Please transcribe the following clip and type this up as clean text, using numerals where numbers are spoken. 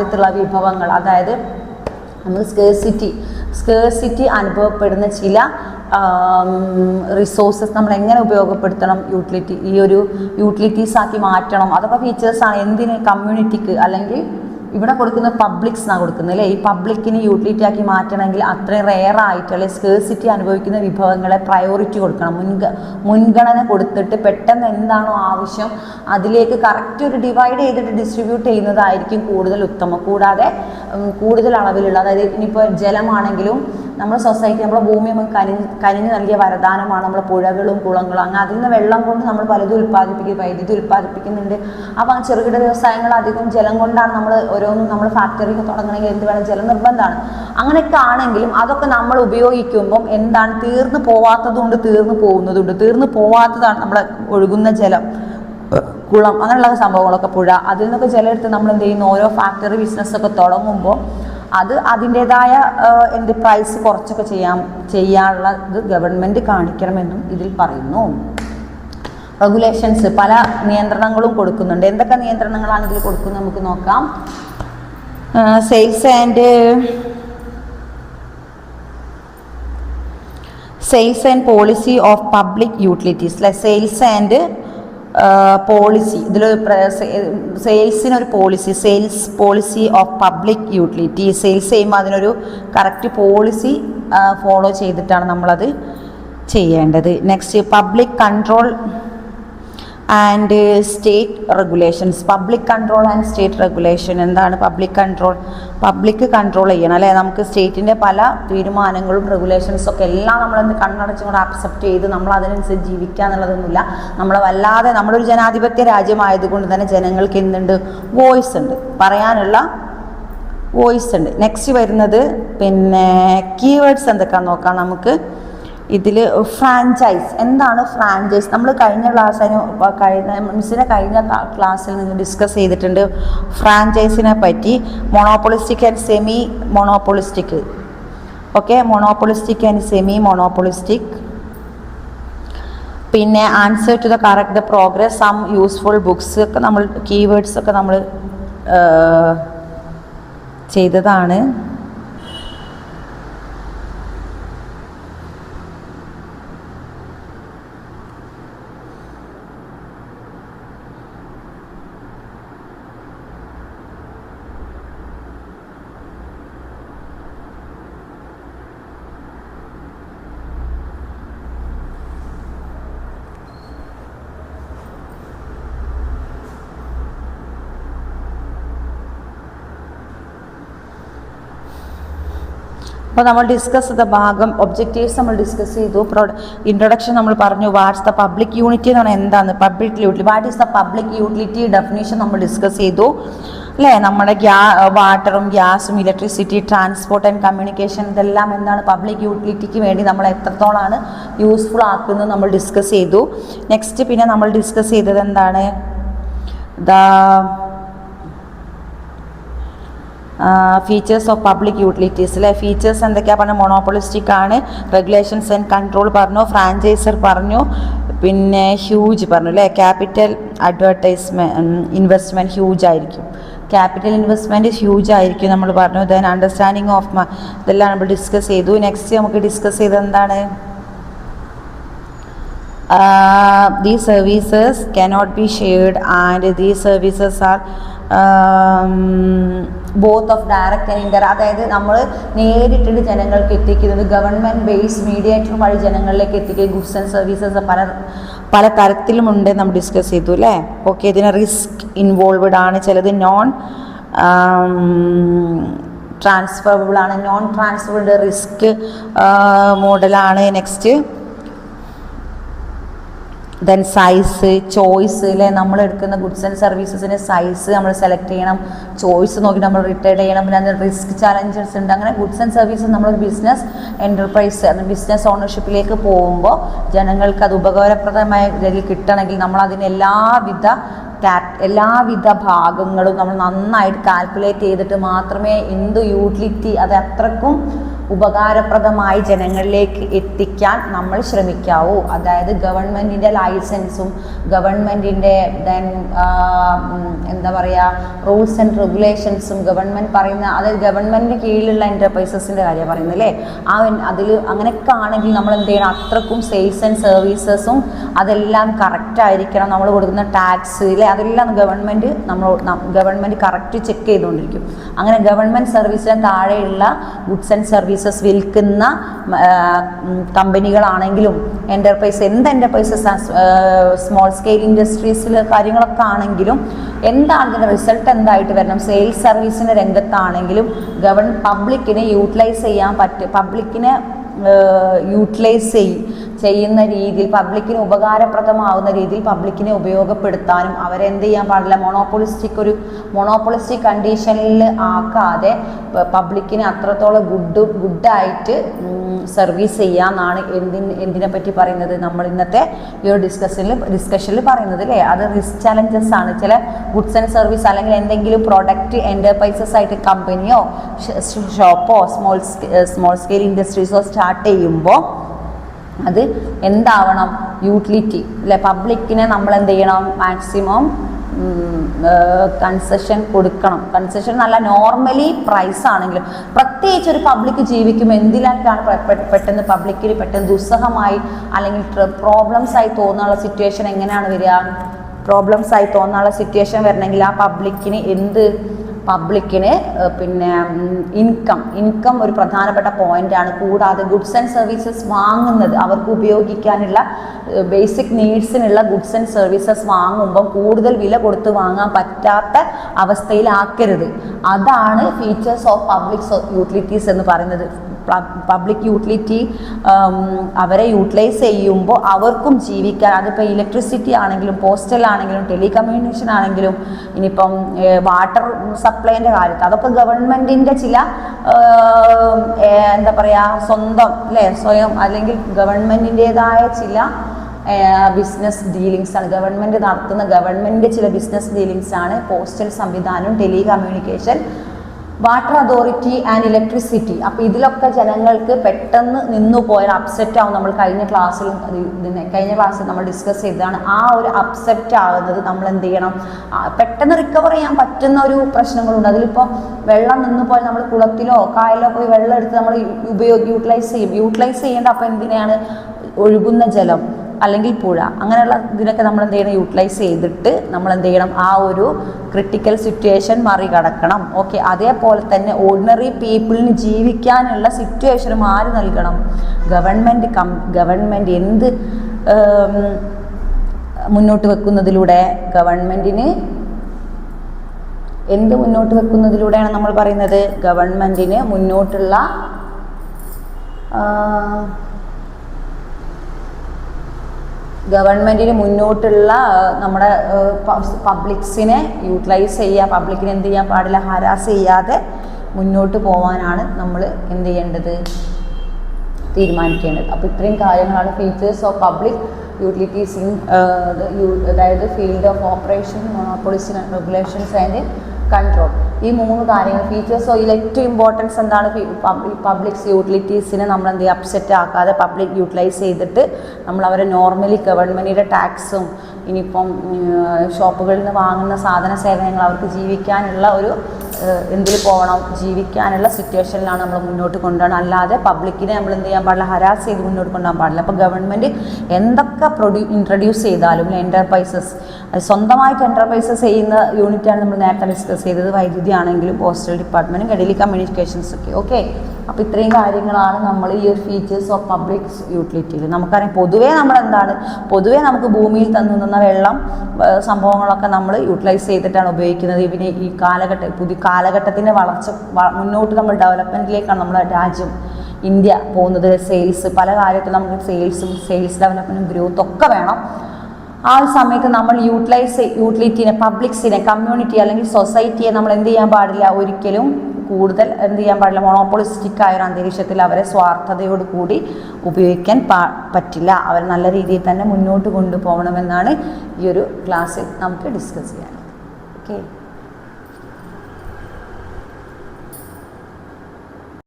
രാജ്യത്തുള്ള വിഭവങ്ങൾ, അതായത് നമ്മൾ സ്കേഴ്സിറ്റി അനുഭവപ്പെടുന്ന ചില റിസോഴ്സസ് നമ്മൾ എങ്ങനെ ഉപയോഗപ്പെടുത്തണം, യൂട്ടിലിറ്റീസ് ആക്കി മാറ്റണം. അതൊക്കെ ഫീച്ചേഴ്സാണ്. എന്തിന്? കമ്മ്യൂണിറ്റിക്ക്, അല്ലെങ്കിൽ ഇവിടെ കൊടുക്കുന്ന പബ്ലിക്സിനാണ് കൊടുക്കുന്നത് അല്ലേ. ഈ പബ്ലിക്കിന് യൂട്ടിലിറ്റി ആക്കി മാറ്റണമെങ്കിൽ അത്രയും റെയറായിട്ട് അല്ലെങ്കിൽ സ്കേഴ്സിറ്റി അനുഭവിക്കുന്ന വിഭവങ്ങളെ പ്രയോറിറ്റി കൊടുക്കണം, മുൻഗണന കൊടുത്തിട്ട് പെട്ടെന്ന് എന്താണോ ആവശ്യം അതിലേക്ക് കറക്റ്റ് ഒരു ഡിവൈഡ് ചെയ്തിട്ട് ഡിസ്ട്രിബ്യൂട്ട് ചെയ്യുന്നതായിരിക്കും കൂടുതൽ ഉത്തമം. കൂടാതെ കൂടുതൽ അളവിലുള്ള, അതായത് ഇനിയിപ്പോൾ ജലമാണെങ്കിലും നമ്മുടെ സൊസൈറ്റി, നമ്മുടെ ഭൂമി നമുക്ക് കനിഞ്ഞു നൽകിയ വരദാനമാണ് നമ്മുടെ പുഴകളും കുളങ്ങളും. അങ്ങനെ അതിൽ നിന്ന് വെള്ളം കൊണ്ട് നമ്മൾ പലതും വൈദ്യുതി ഉൽപ്പാദിപ്പിക്കുന്നുണ്ട്. അപ്പോൾ ആ ചെറുകിട വ്യവസായങ്ങൾ അധികം ജലം കൊണ്ടാണ് ഓരോന്നും നമ്മൾ ഫാക്ടറിയൊക്കെ തുടങ്ങണമെങ്കിൽ എന്ത് വേണം? ജലം നിർബന്ധമാണ്. അങ്ങനെയൊക്കെ ആണെങ്കിലും അതൊക്കെ നമ്മൾ ഉപയോഗിക്കുമ്പം എന്താണ്? തീർന്നു പോവാത്തതുകൊണ്ട് തീർന്നു പോകുന്നതുണ്ട്. തീർന്നു പോവാത്തതാണ് നമ്മുടെ ഒഴുകുന്ന ജലം, കുളം, അങ്ങനെയുള്ള സംഭവങ്ങളൊക്കെ, പുഴ. അതിൽ നിന്നൊക്കെ ജലം എടുത്ത് നമ്മൾ എന്ത് ചെയ്യുന്നു? ഓരോ ഫാക്ടറി ബിസിനസ്സൊക്കെ തുടങ്ങുമ്പോൾ അത് അതിൻ്റേതായ പ്രൈസ് കുറച്ചൊക്കെ ചെയ്യാനുള്ള ഇത് ഗവൺമെൻറ് കാണിക്കണമെന്നും ഇതിൽ പറയുന്നു. റെഗുലേഷൻസ്, പല നിയന്ത്രണങ്ങളും കൊടുക്കുന്നുണ്ട്. എന്തൊക്കെ നിയന്ത്രണങ്ങളാണ് ഇതിൽ കൊടുക്കുന്നത് നമുക്ക് നോക്കാം. Sales and policy of public utilities അല്ലെ. സെയിൽസ് ആൻഡ് പോളിസി, ഇതിൽ സെയിൽസിനൊരു policy, sales policy of public utility. Sales ചെയ്യുമ്പോൾ അതിനൊരു കറക്റ്റ് പോളിസി ഫോളോ ചെയ്തിട്ടാണ് നമ്മളത് ചെയ്യേണ്ടത്. Next, public control and state regulations. Public control and state regulation എന്താണ്? പബ്ലിക് കൺട്രോൾ ചെയ്യണം അല്ലേ. നമുക്ക് സ്റ്റേറ്റിൻ്റെ പല തീരുമാനങ്ങളും റെഗുലേഷൻസൊക്കെ എല്ലാം നമ്മളെന്ന് കണ്ണടച്ചും കൂടെ അക്സെപ്റ്റ് ചെയ്ത് നമ്മൾ അതിനനുസരിച്ച് ജീവിക്കുക എന്നുള്ളതൊന്നുമില്ല. നമ്മളൊരു ജനാധിപത്യ രാജ്യമായതുകൊണ്ട് തന്നെ ജനങ്ങൾക്ക് എന്തുണ്ട്? വോയിസ് ഉണ്ട്, പറയാനുള്ള വോയിസ് ഉണ്ട്. നെക്സ്റ്റ് വരുന്നത് പിന്നെ കീവേഡ്സ് എന്തൊക്കെയാണെന്ന് നോക്കാം നമുക്ക്. ഇതിൽ ഫ്രാഞ്ചൈസ്, എന്താണ് ഫ്രാഞ്ചൈസ്? നമ്മൾ കഴിഞ്ഞ ക്ലാസ്സിൽ നിന്ന് ഡിസ്കസ് ചെയ്തിട്ടുണ്ട് ഫ്രാഞ്ചൈസിനെ പറ്റി. Monopolistic and semi monopolistic. Okay, monopolistic and semi monopolistic. പിന്നെ answer to the correct, the progress, some useful books ഒക്കെ നമ്മൾ കീവേഡ്സ് ഒക്കെ നമ്മൾ ചെയ്തതാണ്. അപ്പോൾ നമ്മൾ ഡിസ്കസ് ചെയ്ത ഭാഗം ഒബ്ജക്റ്റീവ്സ് നമ്മൾ ഡിസ്കസ് ചെയ്തു. ഇൻട്രൊഡക്ഷൻ നമ്മൾ പറഞ്ഞു. വാട്ട്സ് ദ പബ്ലിക് യൂണിറ്റി എന്ന് പറഞ്ഞാൽ എന്താണ്? Public utility. What is the public utility definition നമ്മൾ ഡിസ്കസ് ചെയ്തു അല്ലേ. നമ്മുടെ വാട്ടറും ഗ്യാസും ഇലക്ട്രിസിറ്റി, ട്രാൻസ്പോർട്ട് ആൻഡ് കമ്മ്യൂണിക്കേഷൻ, ഇതെല്ലാം എന്താണ്? പബ്ലിക് യൂട്ടിലിറ്റിക്ക് വേണ്ടി നമ്മൾ എത്രത്തോളമാണ് യൂസ്ഫുൾ ആക്കുന്നത് നമ്മൾ ഡിസ്കസ് ചെയ്തു. നെക്സ്റ്റ് പിന്നെ നമ്മൾ ഡിസ്കസ് ചെയ്തത് എന്താണ്? ഫീച്ചേഴ്സ് ഓഫ് പബ്ലിക് യൂട്ടിലിറ്റീസ് അല്ലെ. ഫീച്ചേഴ്സ് എന്തൊക്കെയാണ് പറഞ്ഞാൽ? മൊണോപ്പൊളിസ്റ്റിക് ആണ്, റെഗുലേഷൻസ് ആൻഡ് കൺട്രോൾ പറഞ്ഞു, ഫ്രാഞ്ചൈസർ പറഞ്ഞു, പിന്നെ ഹ്യൂജ് പറഞ്ഞു അല്ലേ. ക്യാപിറ്റൽ ഇൻവെസ്റ്റ്മെൻറ്റ് ഹ്യൂജ് ആയിരിക്കും. ക്യാപിറ്റൽ ഇൻവെസ്റ്റ്മെൻറ്റ് ഹ്യൂജ് ആയിരിക്കും നമ്മൾ പറഞ്ഞു. ദെൻ അണ്ടർസ്റ്റാൻഡിങ് ഓഫ് ഇതെല്ലാം നമ്മൾ ഡിസ്കസ് ചെയ്തു. നെക്സ്റ്റ് നമുക്ക് ഡിസ്കസ് ചെയ്തത് എന്താണ്? These services cannot be shared and these services are both of direct and indirect. അതായത് നമ്മൾ നേരിട്ട് ജനങ്ങൾക്ക് എത്തിക്കുന്നത് ഗവൺമെൻറ് ബേസ് മീഡിയേറ്റർ വഴി ജനങ്ങളിലേക്ക് എത്തിക്കുക. ഗുഡ്സ് ആൻഡ് സർവീസസ് പല തരത്തിലുമുണ്ട് നമ്മൾ ഡിസ്കസ് ചെയ്തു അല്ലേ. ഓക്കെ, ഇതിന് റിസ്ക് ഇൻവോൾവ്ഡ് ആണ്, ചിലത് നോൺ ട്രാൻസ്ഫറബിൾ ആണ്, നോൺ ട്രാൻസ്ഫർഡ് റിസ്ക് മോഡലാണ്. നെക്സ്റ്റ് ദെൻ സൈസ്, ചോയ്സ് അല്ലേ. നമ്മൾ എടുക്കുന്ന ഗുഡ്സ് ആൻഡ് സർവീസസിൻ്റെ സൈസ് നമ്മൾ സെലക്ട് ചെയ്യണം, ചോയ്സ് നോക്കി നമ്മൾ റിട്ടേൺ ചെയ്യണം. പിന്നെ അതിന് റിസ്ക് ചാലഞ്ചസ് ഉണ്ട്. അങ്ങനെ ഗുഡ്സ് ആൻഡ് സർവീസസ് നമ്മളൊരു ബിസിനസ് എൻ്റർപ്രൈസ് ബിസിനസ് ഓണർഷിപ്പിലേക്ക് പോകുമ്പോൾ ജനങ്ങൾക്ക് അത് ഉപകാരപ്രദമായ രീതിയിൽ കിട്ടണമെങ്കിൽ നമ്മൾ അതിന് എല്ലാവിധ എല്ലാവിധ ഭാഗങ്ങളും നമ്മൾ നന്നായിട്ട് കാൽക്കുലേറ്റ് ചെയ്തിട്ട് മാത്രമേ എന്ത് യൂട്ടിലിറ്റി അത് അത്രക്കും ഉപകാരപ്രദമായി ജനങ്ങളിലേക്ക് എത്തിക്കാൻ നമ്മൾ ശ്രമിക്കാവൂ. അതായത് ഗവൺമെൻറ്റിൻ്റെ ലൈസൻസും ഗവൺമെൻറ്റിൻ്റെ എന്താ പറയുക റൂൾസ് ആൻഡ് റെഗുലേഷൻസും ഗവൺമെൻറ് പറയുന്ന, അതായത് ഗവൺമെൻറ്റിന് കീഴിലുള്ള എൻ്റർപ്രൈസസിൻ്റെ കാര്യം പറയുന്നത് അല്ലേ, അതിൽ അങ്ങനെയൊക്കെ ആണെങ്കിൽ നമ്മൾ എന്ത് ചെയ്യണം, അത്രക്കും സെയിൽസ് ആൻഡ് സർവീസസും അതെല്ലാം കറക്റ്റായിരിക്കണം. നമ്മൾ കൊടുക്കുന്ന ടാക്സ് അല്ലേ, അതെല്ലാം ഗവൺമെൻറ് കറക്റ്റ് ചെക്ക് ചെയ്തുകൊണ്ടിരിക്കും. അങ്ങനെ ഗവൺമെൻറ് സർവീസിന് താഴെയുള്ള ഗുഡ്സ് ആൻഡ് സർവീസസ് വിൽക്കുന്ന കമ്പനികളാണെങ്കിലും എന്ത് എൻ്റർപ്രൈസസ് സ്മോൾ സ്കെയിൽ ഇൻഡസ്ട്രീസിൽ കാര്യങ്ങളൊക്കെ ആണെങ്കിലും എന്താണ് ഇതിൻ്റെ റിസൾട്ട് എന്തായിട്ട് വരണം, സെയിൽസ് സർവീസിൻ്റെ രംഗത്താണെങ്കിലും പബ്ലിക്കിനെ യൂട്ടിലൈസ് ചെയ്യാൻ പബ്ലിക്കിനെ യൂട്ടിലൈസ് ചെയ്യുന്ന രീതിയിൽ, പബ്ലിക്കിന് ഉപകാരപ്രദമാവുന്ന രീതിയിൽ പബ്ലിക്കിനെ ഉപയോഗപ്പെടുത്താനും അവരെന്ത് ചെയ്യാൻ പാടില്ല, മൊണോപ്പൊളിസ്റ്റിക് കണ്ടീഷനിൽ ആക്കാതെ പബ്ലിക്കിനെ അത്രത്തോളം ഗുഡായിട്ട് സർവീസ് ചെയ്യാമെന്നാണ് എന്തിനെ പറ്റി പറയുന്നത്, നമ്മൾ ഇന്നത്തെ ഈ ഒരു ഡിസ്കഷനിൽ പറയുന്നത് അല്ലേ. അത് റിസ്ക് ചലഞ്ചസ് ആണ്. ചില ഗുഡ്സ് ആൻഡ് സർവീസ് അല്ലെങ്കിൽ എന്തെങ്കിലും പ്രോഡക്റ്റ് എൻ്റർപ്രൈസസ് ആയിട്ട് കമ്പനിയോ ഷോപ്പോ സ്മോൾ സ്കെയിൽ ഇൻഡസ്ട്രീസോ സ്റ്റാർട്ട് ചെയ്യുമ്പോൾ അത് എന്താവണം, യൂട്ടിലിറ്റി അല്ലെ, പബ്ലിക്കിനെ നമ്മൾ എന്ത് ചെയ്യണം, മാക്സിമം കൺസെഷൻ കൊടുക്കണം. കൺസെഷൻ നല്ല നോർമലി പ്രൈസ് ആണെങ്കിലും, പ്രത്യേകിച്ച് ഒരു പബ്ലിക് ജീവിക്കുമ്പോൾ എന്തിനാണ് പെട്ടെന്ന് പെട്ടെന്ന് ദുസ്സഹമായി അല്ലെങ്കിൽ പ്രോബ്ലംസ് ആയി തോന്നാനുള്ള സിറ്റുവേഷൻ എങ്ങനെയാണ് വരിക, പ്രോബ്ലംസ് ആയി തോന്നാനുള്ള സിറ്റുവേഷൻ വരണമെങ്കിൽ ആ പബ്ലിക്കിന് പിന്നെ ഇൻകം ഒരു പ്രധാനപ്പെട്ട പോയിൻ്റാണ്. കൂടാതെ ഗുഡ്സ് ആൻഡ് സർവീസസ് വാങ്ങുന്നത്, അവർക്ക് ഉപയോഗിക്കാനുള്ള ബേസിക് നീഡ്സിനുള്ള ഗുഡ്സ് ആൻഡ് സർവീസസ് വാങ്ങുമ്പം കൂടുതൽ വില കൊടുത്ത് വാങ്ങാൻ പറ്റാത്ത അവസ്ഥയിലാക്കരുത്. അതാണ് ഫീച്ചേഴ്സ് ഓഫ് പബ്ലിക് യൂട്ടിലിറ്റീസ് എന്ന് പറയുന്നത്. പബ്ലിക് യൂട്ടിലിറ്റി അവരെ യൂട്ടിലൈസ് ചെയ്യുമ്പോൾ അവർക്കും ജീവിക്കാൻ, അതിപ്പോൾ ഇലക്ട്രിസിറ്റി ആണെങ്കിലും പോസ്റ്റൽ ആണെങ്കിലും ടെലികമ്മ്യൂണിക്കേഷൻ ആണെങ്കിലും ഇനിയിപ്പം വാട്ടർ സപ്ലൈൻ്റെ കാര്യത്തിൽ അതൊക്കെ ഗവൺമെൻറ്റിൻ്റെ ചില എന്താ പറയുക സ്വയം അല്ലെങ്കിൽ ഗവൺമെൻറ്റിൻ്റേതായ ചില ബിസിനസ് ഡീലിങ്സ് ആണ്. ഗവൺമെൻറ് ചില ബിസിനസ് ഡീലിങ്സ് ആണ് പോസ്റ്റൽ സംവിധാനം, telecommunication, water authority and electricity. അപ്പോൾ ഇതിലൊക്കെ ജനങ്ങൾക്ക് പെട്ടെന്ന് നിന്നുപോയ അപ്സെറ്റ് ആവും. നമ്മൾ കഴിഞ്ഞ ക്ലാസ്സിൽ നമ്മൾ ഡിസ്കസ് ചെയ്തതാണ്. ആ ഒരു അപ്സെറ്റ് ആകുന്നത് നമ്മൾ എന്ത് ചെയ്യണം, പെട്ടെന്ന് റിക്കവർ ചെയ്യാൻ പറ്റുന്ന ഒരു പ്രശ്നങ്ങളുണ്ട്. അതിലിപ്പോൾ വെള്ളം നിന്നുപോയാൽ നമ്മൾ കുളത്തിലോ കായലിലോ പോയി വെള്ളം എടുത്ത് നമ്മൾ യൂട്ടിലൈസ് ചെയ്യേണ്ട. അപ്പോൾ എന്തിനാണ്, ഒഴുകുന്ന ജലം അല്ലെങ്കിൽ പുഴ അങ്ങനെയുള്ള ഇതിനൊക്കെ നമ്മൾ എന്ത് ചെയ്യണം, യൂട്ടിലൈസ് ചെയ്തിട്ട് നമ്മൾ എന്ത് ചെയ്യണം, ആ ഒരു ക്രിട്ടിക്കൽ സിറ്റുവേഷൻ മറികടക്കണം. ഓക്കെ, അതേപോലെ തന്നെ ഓർഡിനറി പീപ്പിളിന് ജീവിക്കാനുള്ള സിറ്റുവേഷനും ആര് നൽകണം, ഗവൺമെൻറ് എന്ത് മുന്നോട്ട് വെക്കുന്നതിലൂടെ, ഗവൺമെൻറ്റിന് എന്ത് മുന്നോട്ട് വെക്കുന്നതിലൂടെയാണ് നമ്മൾ പറയുന്നത്, ഗവൺമെൻറ്റിന് മുന്നോട്ടുള്ള നമ്മുടെ പബ്ലിക്സിനെ യൂട്ടിലൈസ് ചെയ്യുക, പബ്ലിക്കിനെ എന്ത് ചെയ്യാൻ പാടില്ല, ഹരാസ് ചെയ്യാതെ മുന്നോട്ട് പോകാനാണ് നമ്മൾ എന്ത് ചെയ്യേണ്ടത്, തീരുമാനിക്കേണ്ടത്. അപ്പോൾ ഇത്രയും കാര്യങ്ങളാണ് features of public utilities in അതായത് field of operation, monopolies, regulations and control. ഈ 3 കാര്യങ്ങൾ ഫീച്ചേഴ്സ്. ഏറ്റവും ഇമ്പോർട്ടൻസ് എന്താണ്, പബ്ലിക് യൂട്ടിലിറ്റീസിനെ നമ്മൾ എന്ത് ചെയ്യുക, അപ്സെറ്റ് ആക്കാതെ പബ്ലിക് യൂട്ടിലൈസ് ചെയ്തിട്ട് നമ്മൾ അവരെ നോർമലി ഗവൺമെൻറ്റിൻ്റെ ടാക്സും ഇനിയിപ്പം ഷോപ്പുകളിൽ നിന്ന് വാങ്ങുന്ന സാധന സേവനങ്ങൾ അവർക്ക് ജീവിക്കാനുള്ള ഒരു ജീവിക്കാനുള്ള സിറ്റുവേഷനിലാണ് നമ്മൾ മുന്നോട്ട് കൊണ്ടുപോകണം. അല്ലാതെ പബ്ലിക്കിനെ നമ്മൾ എന്ത് ചെയ്യാൻ പാടില്ല, ഹരാസ് ചെയ്ത് മുന്നോട്ട് കൊണ്ടുപോകാൻ പാടില്ല. അപ്പോൾ ഗവൺമെൻറ് എന്തൊക്കെ ഇൻട്രൊഡ്യൂസ് ചെയ്താലും എൻ്റർപ്രൈസസ്, സ്വന്തമായിട്ട് എൻ്റർപ്രൈസസ് ചെയ്യുന്ന യൂണിറ്റാണ് നമ്മൾ നേരത്തെ ഡിസ്കസ് ചെയ്തത്. വൈദ്യുതി ആണെങ്കിലും പോസ്റ്റൽ ഡിപ്പാർട്ട്മെൻറ്റും ടെലികമ്മ്യൂണിക്കേഷൻസ് ഒക്കെ. ഓക്കെ, അപ്പോൾ ഇത്രയും കാര്യങ്ങളാണ് നമ്മൾ ഈ ഒരു ഫീച്ചേഴ്സ് ഓഫ് പബ്ലിക് യൂട്ടിലിറ്റിയിൽ. നമുക്കറിയാം പൊതുവേ നമുക്ക് ഭൂമിയിൽ തന്നുന്ന വെള്ളം സംഭവങ്ങളൊക്കെ നമ്മൾ യൂട്ടിലൈസ് ചെയ്തിട്ടാണ് ഉപയോഗിക്കുന്നത്. പിന്നെ ഈ പുതിയ കാലഘട്ടത്തിൻ്റെ മുന്നോട്ട് നമ്മൾ ഡെവലപ്മെൻറ്റിലേക്കാണ് നമ്മുടെ രാജ്യം ഇന്ത്യ പോകുന്നത്. പല കാര്യത്തിലും നമുക്ക് സെയിൽസ് ഡെവലപ്മെൻറ്റും ഗ്രോത്തും ഒക്കെ വേണം. ആ സമയത്ത് നമ്മൾ യൂട്ടിലിറ്റിനെ, പബ്ലിക്സിനെ, കമ്മ്യൂണിറ്റി അല്ലെങ്കിൽ സൊസൈറ്റിയെ നമ്മൾ എന്ത് ചെയ്യാൻ പാടില്ല, ഒരിക്കലും കൂടുതൽ എന്ത് ചെയ്യാൻ പാടില്ല, മോണോപോളിസ്റ്റിക് ആയ ഒരു അന്തരീക്ഷത്തിൽ അവരെ സ്വാർത്ഥതയോട് കൂടി ഉപയോഗിക്കാൻ പറ്റില്ല. അവർ നല്ല രീതിയിൽ തന്നെ മുന്നോട്ട് കൊണ്ടുപോകണമെന്നാണ് ഈ ഒരു ക്ലാസ്സിൽ നമുക്ക് ഡിസ്കസ് ചെയ്യാനുള്ളത്. ഓക്കെ.